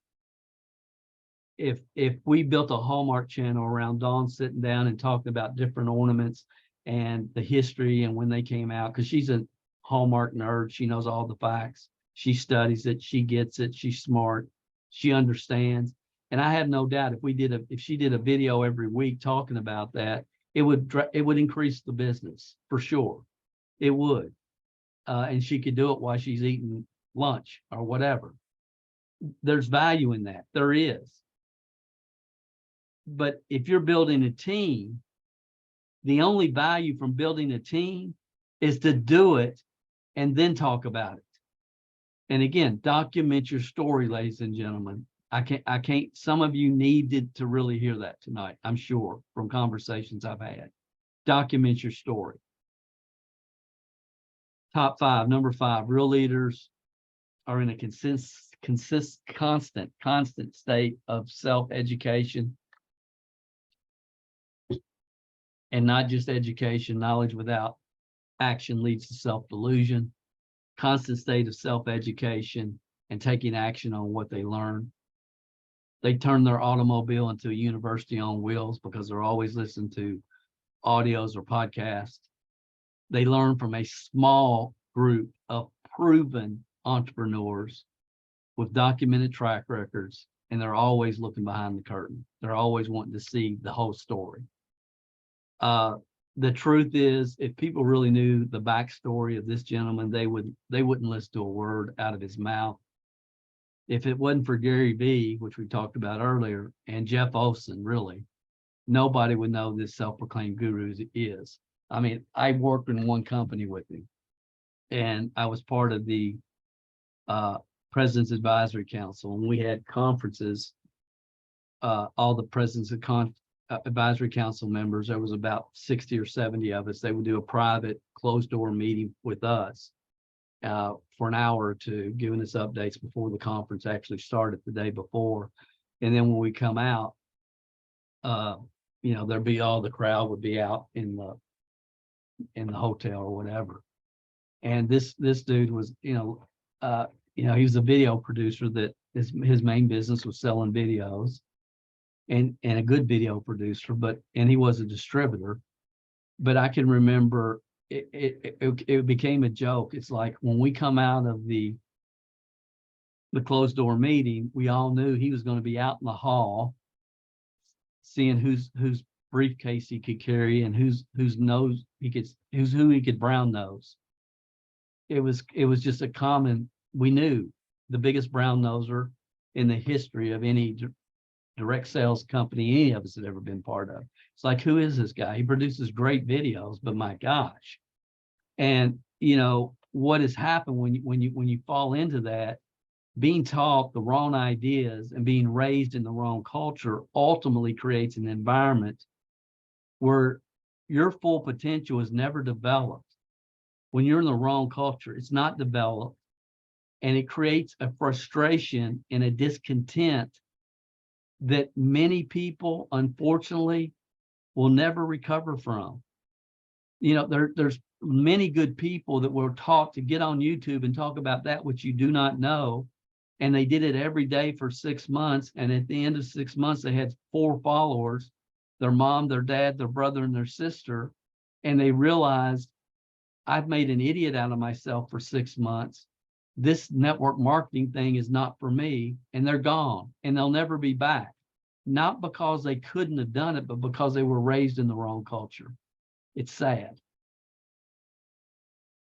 if we built a Hallmark channel around Dawn sitting down and talking about different ornaments and the history and when they came out, because she's a Hallmark nerd, she knows all the facts, she studies it, she gets it, she's smart, she understands. And I have no doubt if she did a video every week talking about that, it would increase the business for sure. It would. And she could do it while she's eating lunch or whatever. There's value in that. There is. But if you're building a team, the only value from building a team is to do it and then talk about it. And again, document your story, ladies and gentlemen. I can't, some of you needed to really hear that tonight, I'm sure, from conversations I've had. Document your story. Top 5, number 5, real leaders are in a constant state of self-education. And not just education. Knowledge without action leads to self-delusion. Constant state of self-education and taking action on what they learn. They turn their automobile into a university on wheels because they're always listening to audios or podcasts. They learn from a small group of proven entrepreneurs with documented track records, and they're always looking behind the curtain. They're always wanting to see the whole story. The truth is, if people really knew the backstory of this gentleman, they wouldn't listen to a word out of his mouth. If it wasn't for Gary Vee, which we talked about earlier, and Jeff Olson, really, nobody would know this self-proclaimed guru is. I mean, I worked in one company with him, and I was part of the President's Advisory Council, and we had conferences. All the presidents of Advisory Council members, there was about 60 or 70 of us. They would do a private closed door meeting with us for an hour or two, giving us updates before the conference actually started the day before. And then when we come out, there'd be all the crowd would be out in the hotel or whatever. And this dude was, he was a video producer that his main business was selling videos. And a good video producer, and he was a distributor. But I can remember it became a joke. It's like when we come out of the closed door meeting, we all knew he was going to be out in the hall, seeing whose briefcase he could carry and whose nose he could brown nose. It was just a common. We knew the biggest brown noser in the history of any direct sales company any of us had ever been part of. It's like, who is this guy? He produces great videos, but my gosh. And what has happened when you fall into that, being taught the wrong ideas and being raised in the wrong culture ultimately creates an environment where your full potential is never developed. When you're in the wrong culture, it's not developed, and it creates a frustration and a discontent that many people, unfortunately, will never recover from. There's many good people that were taught to get on YouTube and talk about that which you do not know, and they did it every day for 6 months, and at the end of 6 months, they had 4 followers, their mom, their dad, their brother, and their sister, and they realized, I've made an idiot out of myself for 6 months. This network marketing thing is not for me, and they're gone, and they'll never be back. Not because they couldn't have done it, but because they were raised in the wrong culture. It's sad.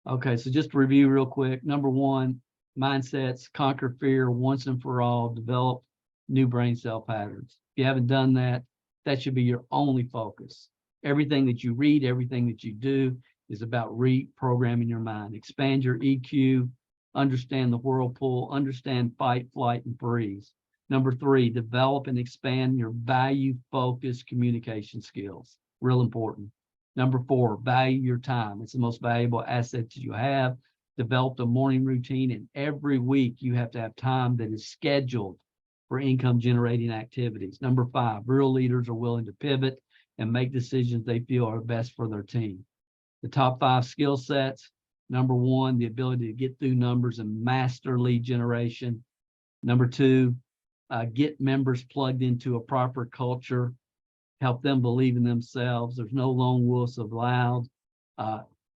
Okay, so just to review real quick. Number 1, mindsets, conquer fear once and for all, develop new brain cell patterns. If you haven't done that, that should be your only focus. Everything that you read, everything that you do is about reprogramming your mind. Expand your EQ, understand the whirlpool, understand fight, flight, and freeze. Number 3, develop and expand your value-focused communication skills. Real important. Number 4, value your time. It's the most valuable asset that you have. Develop a morning routine, and every week you have to have time that is scheduled for income-generating activities. Number 5, real leaders are willing to pivot and make decisions they feel are best for their team. The top 5 skill sets. Number 1, the ability to get through numbers and master lead generation. Number 2, get members plugged into a proper culture, help them believe in themselves. There's no lone wolves allowed.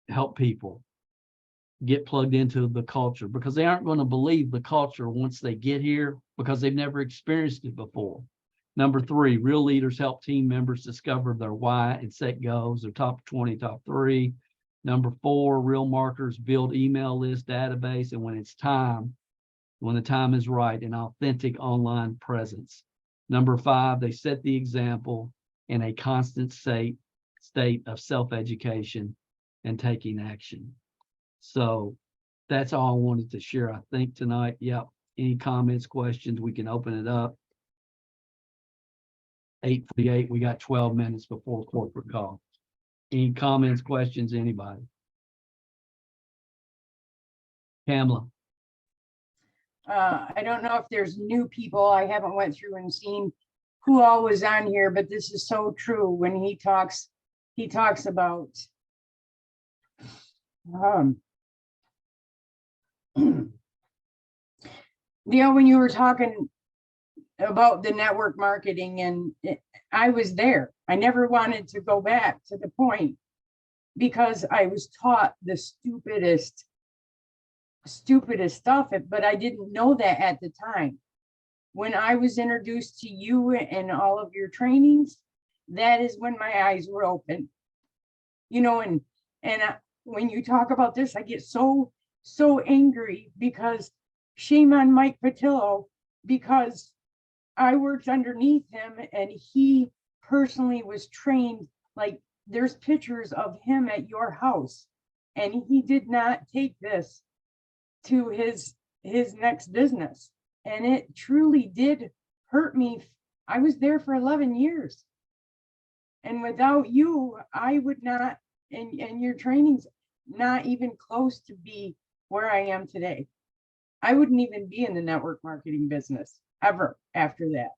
Help people. get plugged into the culture, because they aren't going to believe the culture once they get here because they've never experienced it before. Number 3, real leaders help team members discover their why and set goals, their top 20, top 3. Number 4, real marketers build email list database, and when the time is right, an authentic online presence. Number 5, they set the example in a constant state of self-education and taking action. So that's all I wanted to share, I think, tonight. Yep. Any comments, questions? We can open it up. 8:48. We got 12 minutes before corporate call. Any comments, questions, anybody? Pamela. I don't know if there's new people. I haven't went through and seen who all was on here, but this is so true. When he talks about when you were talking about the network marketing, and I was there. I never wanted to go back to the point because I was taught the stupidest stuff, but I didn't know that at the time. When I was introduced to you and all of your trainings, that is when my eyes were open. You know, and when you talk about this, I get so angry, because shame on Mike Patillo, because I worked underneath him and he personally was trained. Like, there's pictures of him at your house, and he did not take this to his next business. And it truly did hurt me. I was there for 11 years. And without you, I would not, and your trainings, not even close to be where I am today. I wouldn't even be in the network marketing business ever after that.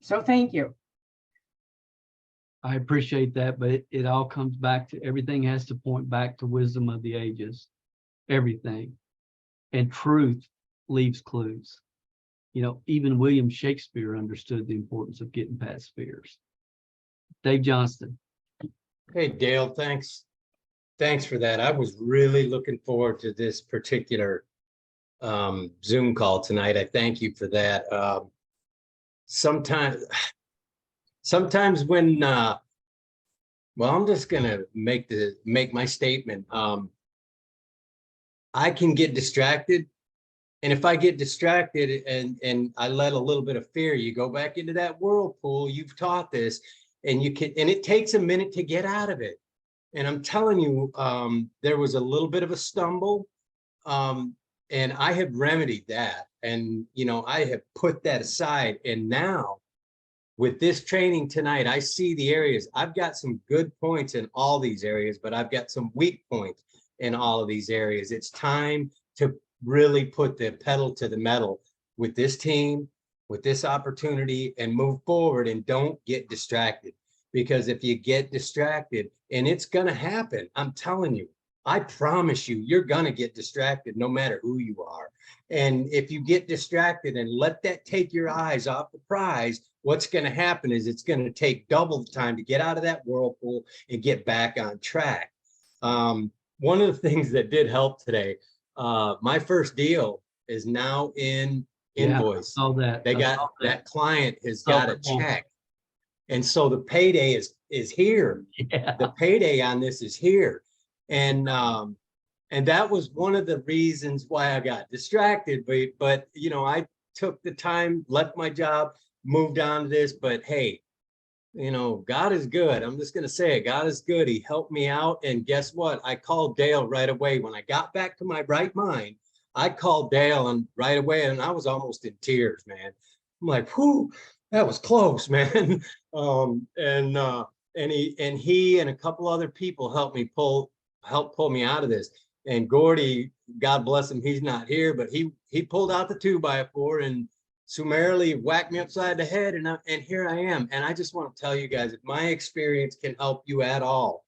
So thank you. I appreciate that, but it all comes back to, everything has to point back to wisdom of the ages, everything. And truth leaves clues. You know, even William Shakespeare understood the importance of getting past fears. Dave Johnston. Hey, Dale, thanks. Thanks for that. I was really looking forward to this particular Zoom call tonight. I thank you for that. Sometimes when, well, I'm just gonna make my statement. I can get distracted, and if I get distracted and I let a little bit of fear, you go back into that whirlpool. You've taught this, and it takes a minute to get out of it. And I'm telling you, there was a little bit of a stumble, and I have remedied that. And, you know, I have put that aside. And now with this training tonight, I see the areas. I've got some good points in all these areas, but I've got some weak points in all of these areas. It's time to really put the pedal to the metal with this team, with this opportunity, and move forward, and don't get distracted. Because if you get distracted, and it's going to happen, I'm telling you, I promise you, you're going to get distracted no matter who you are. And if you get distracted and let that take your eyes off the prize, what's going to happen is it's going to take double the time to get out of that whirlpool and get back on track. One of the things that did help today, my first deal is now in invoice. Yeah, I saw that. They got that client has got a check. And so the payday is here. Yeah. The payday on this is here. And that was one of the reasons why I got distracted. But you know, I took the time, left my job, moved on to this. But hey, you know, God is good. I'm just going to say it. God is good. He helped me out. And guess what? I called Dale right away. When I got back to my right mind, I called Dale and right away, and I was almost in tears, man. I'm like, whew, that was close, man. And he and a couple other people helped pull me out of this. And Gordy, God bless him, he's not here, but he pulled out the 2x4 and summarily whacked me upside the head, and here I am. And I just want to tell you guys, if my experience can help you at all,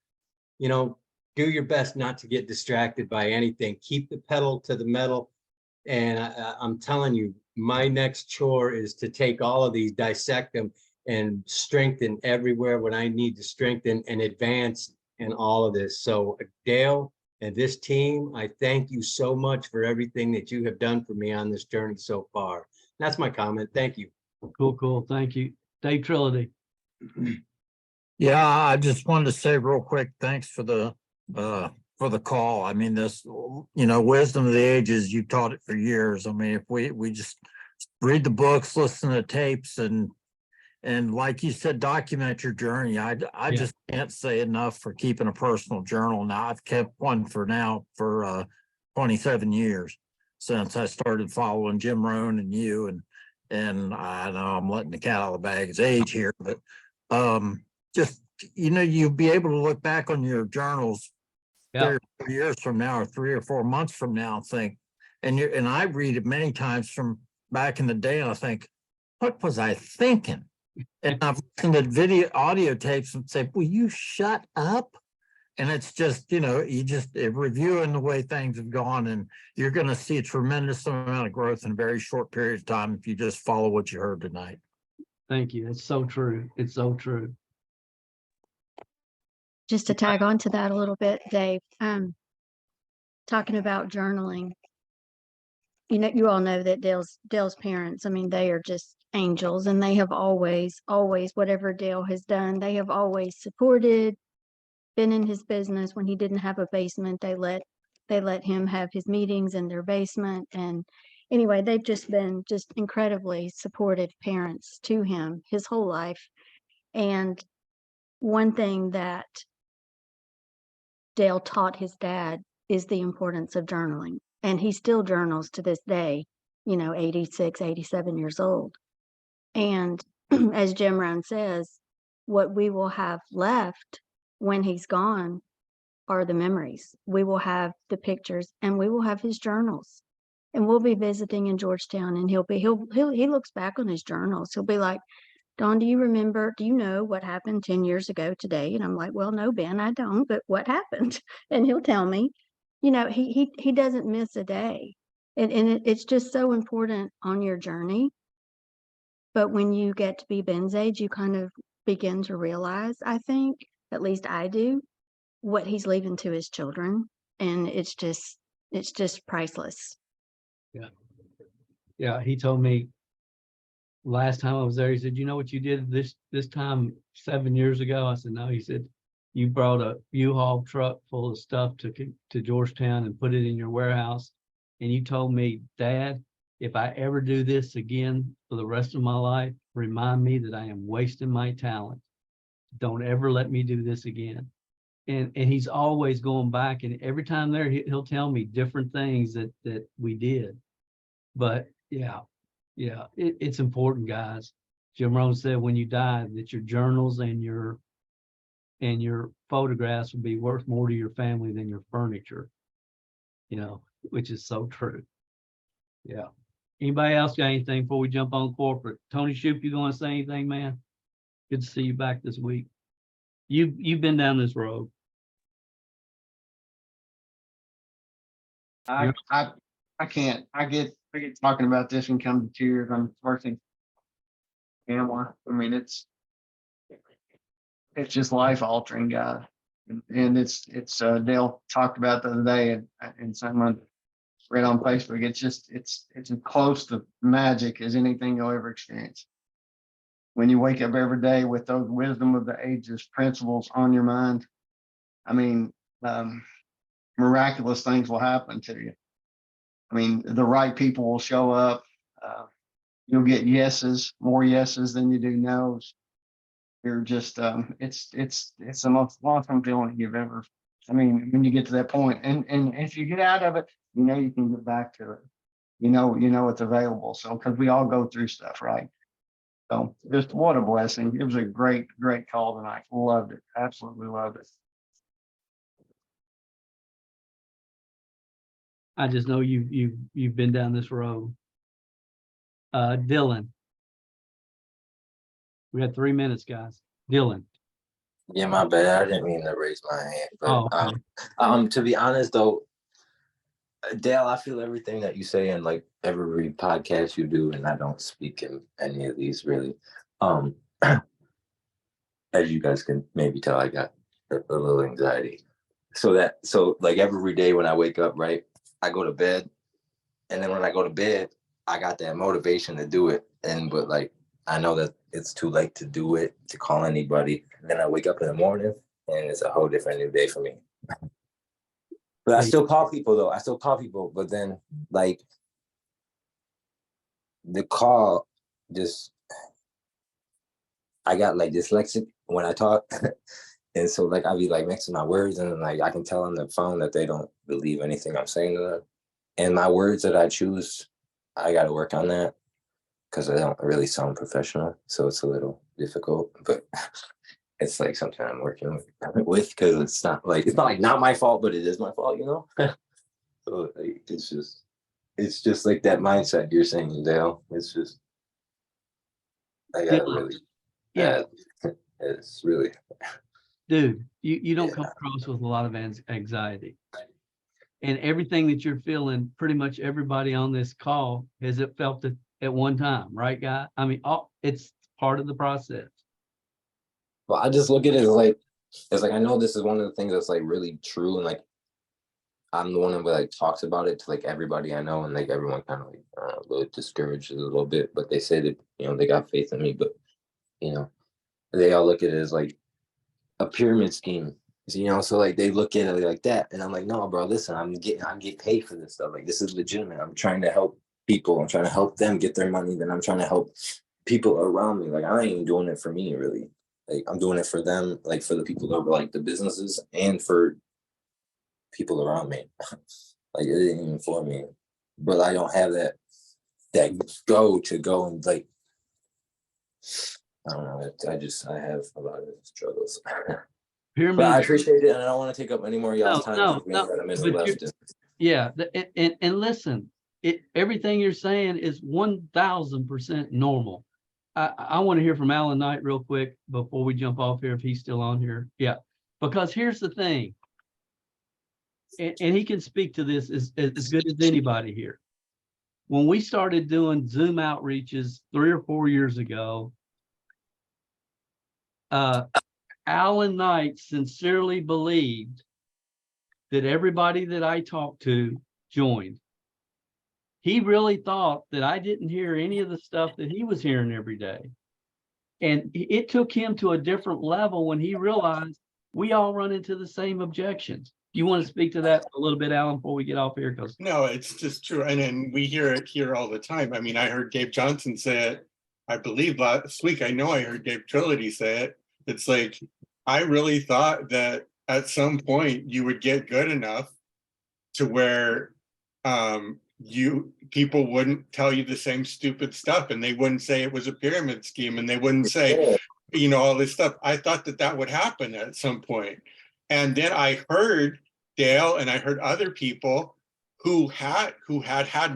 you know, do your best not to get distracted by anything. Keep the pedal to the metal. And I'm telling you, my next chore is to take all of these, dissect them, and strengthen everywhere when I need to strengthen and advance in all of this. So Dale, And this team, I thank you so much for everything that you have done for me on this journey so far. That's my comment. Thank you. Cool. Thank you. Dave Trilogy. Yeah, I just wanted to say real quick, thanks for the call. I mean, this, wisdom of the ages, you've taught it for years. I mean, if we just read the books, listen to tapes, and like you said, document your journey. I just can't say enough for keeping a personal journal. Now I've kept one for 27 years since I started following Jim Rohn and you, and I know I'm letting the cat out of the bag as age here, but just, you'll be able to look back on your journals 3 or 4 years from now, or 3 or 4 months from now, and think, and I read it many times from back in the day, and I think, what was I thinking? And I've listened to audio tapes and say, will you shut up? And it's just, you just reviewing the way things have gone, and you're going to see a tremendous amount of growth in a very short period of time if you just follow what you heard tonight. Thank you. It's so true. It's so true. Just to tag on to that a little bit, Dave, talking about journaling, you all know that Dale's parents, I mean, they are just angels, and they have always, whatever Dale has done, they have always supported, been in his business. When he didn't have a basement, they let him have his meetings in their basement. And anyway, they've just been incredibly supportive parents to him his whole life. And one thing that Dale taught his dad is the importance of journaling. And he still journals to this day, 86, 87 years old. And as Jim Rohn says, what we will have left when he's gone are the memories. We will have the pictures, and we will have his journals. And we'll be visiting in Georgetown, and he looks back on his journals. He'll be like, Dawn, do you know what happened 10 years ago today? And I'm like, well, no, Ben, I don't, but what happened? And he'll tell me, he doesn't miss a day. And it's just so important on your journey. But when you get to be Ben's age, you kind of begin to realize, I think, at least I do, what he's leaving to his children. And it's just priceless. Yeah. He told me last time I was there, he said, you know what you did this time 7 years ago? I said, no. He said, you brought a U-Haul truck full of stuff to Georgetown and put it in your warehouse. And you told me, Dad, if I ever do this again for the rest of my life, remind me that I am wasting my talent. Don't ever let me do this again. And he's always going back, and every time there, he'll tell me different things that we did. But yeah, it's important, guys. Jim Rohn said when you die that your journals and your photographs will be worth more to your family than your furniture, which is so true. Yeah. Anybody else got anything before we jump on corporate? Tony Shoup, you going to say anything, man? Good to see you back this week. You've been down this road. I can't. I get talking about this and come to tears. I'm working. I mean, it's just life altering, guys. And it's Dale talked about the other day, and someone read on Facebook. It's as close to magic as anything you'll ever experience. When you wake up every day with those wisdom of the ages principles on your mind, I mean, miraculous things will happen to you. I mean, the right people will show up. You'll get yeses, more yeses than you do nos. You're just, it's the most awesome feeling you've ever. I mean, when you get to that point, and if you get out of it, you can get back to it. It's available. So, because we all go through stuff, right? So, just what a blessing. It was a great call tonight. Loved it. Absolutely loved it. I just know you've been down this road. Dylan. We got 3 minutes, guys. Dylan. Yeah, my bad. I didn't mean to raise my hand. But okay. To be honest though, Dale, I feel everything that you say in like every podcast you do, and I don't speak in any of these really. As you guys can maybe tell, I got a little anxiety. so like every day when I wake up, right, I go to bed, and then when I go to bed, I got that motivation to do it. But like, I know that it's too late to do it, to call anybody. And then I wake up in the morning and it's a whole different new day for me. But I still call people though. I still call people, but then like the call just, I got like dyslexic when I talk. And so like I be like mixing my words, and like I can tell on the phone that they don't believe anything I'm saying to them. And my words that I choose, I got to work on that because I don't really sound professional. So it's a little difficult, but it's like something I'm working with because it's not like not my fault, but it is my fault, you know? So like, it's just like that mindset you're saying, Dale. It's just, I got to really, Yeah, it's really. dude, you don't come across with a lot of anxiety. And everything that you're feeling, pretty much everybody on this call has felt it at one time, right, guy? I mean, it's part of the process. Well, I just look at it as like I know this is one of the things that's like really true, and like I'm the one that like talks about it to like everybody I know, and like everyone kind of like a little discouraged a little bit, but they say that, you know, they got faith in me, but you know, they all look at it as like a pyramid scheme, you know, so like they look at it like that, and I'm like, no, bro, listen, I'm getting paid for this stuff. Like, this is legitimate. I'm trying to help people. I'm trying to help them get their money. Then I'm trying to help people around me. Like, I ain't even doing it for me, really. Like, I'm doing it for them, like for the people that are like the businesses and for people around me. Like, it ain't even for me, but I don't have that go and like, I don't know. I have a lot of struggles. Pyramid. But I appreciate it, and I don't want to take up any more of y'all's time. No. But Yeah, and listen, everything you're saying is 1000% normal. I want to hear from Alan Knight real quick before we jump off here, if he's still on here. Yeah, because here's the thing, and he can speak to this as good as anybody here. When we started doing Zoom outreaches 3 or 4 years ago, Alan Knight sincerely believed that everybody that I talked to joined. He really thought that I didn't hear any of the stuff that he was hearing every day. And it took him to a different level when he realized we all run into the same objections. You want to speak to that a little bit, Alan, before we get off here? Because no, it's just true. And we hear it here all the time. I mean, I heard Dave Johnson say it, I believe last week. I know I heard Dave Trilogy say it. It's like, I really thought that at some point you would get good enough to where people wouldn't tell you the same stupid stuff, and they wouldn't say it was a pyramid scheme, and they wouldn't say, you know, all this stuff. I thought that would happen at some point. And then I heard Dale and I heard other people who had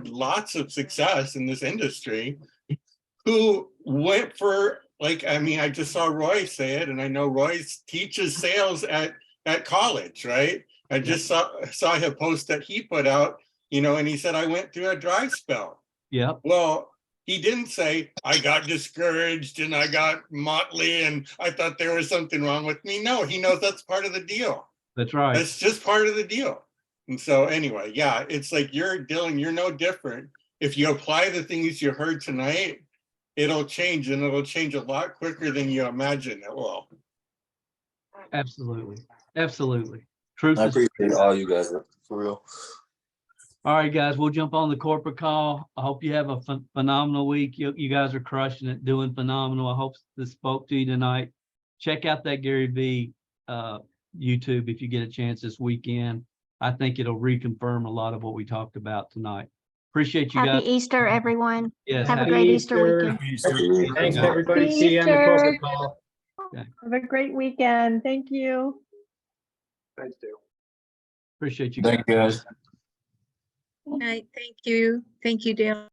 lots of success in this industry, who went for, like, I mean, I just saw Roy say it, and I know Roy teaches sales at college, right? I just saw him post that he put out, you know, and he said, I went through a dry spell. Yeah. Well, he didn't say, I got discouraged and I got motley and I thought there was something wrong with me. No, he knows that's part of the deal. That's right. That's just part of the deal. And so anyway, yeah, it's like Dylan, you're no different. If you apply the things you heard tonight, it'll change, and it'll change a lot quicker than you imagine it will. absolutely. Absolutely. Truth I is appreciate all you guys, for real. All right, guys, we'll jump on the corporate call. I hope you have a phenomenal week. You guys are crushing it, doing phenomenal. I hope this spoke to you tonight. Check out that Gary V YouTube if you get a chance this weekend. I think it'll reconfirm a lot of what we talked about tonight. Appreciate you guys. Happy Easter, everyone. Yes, Have a happy great Easter Easter. weekend. Thanks, everybody. See you on the corporate call. Have a great weekend. Thank you. Thanks, Dale. Appreciate you guys. Thank you guys. Good night. Thank you. Thank you, Dale.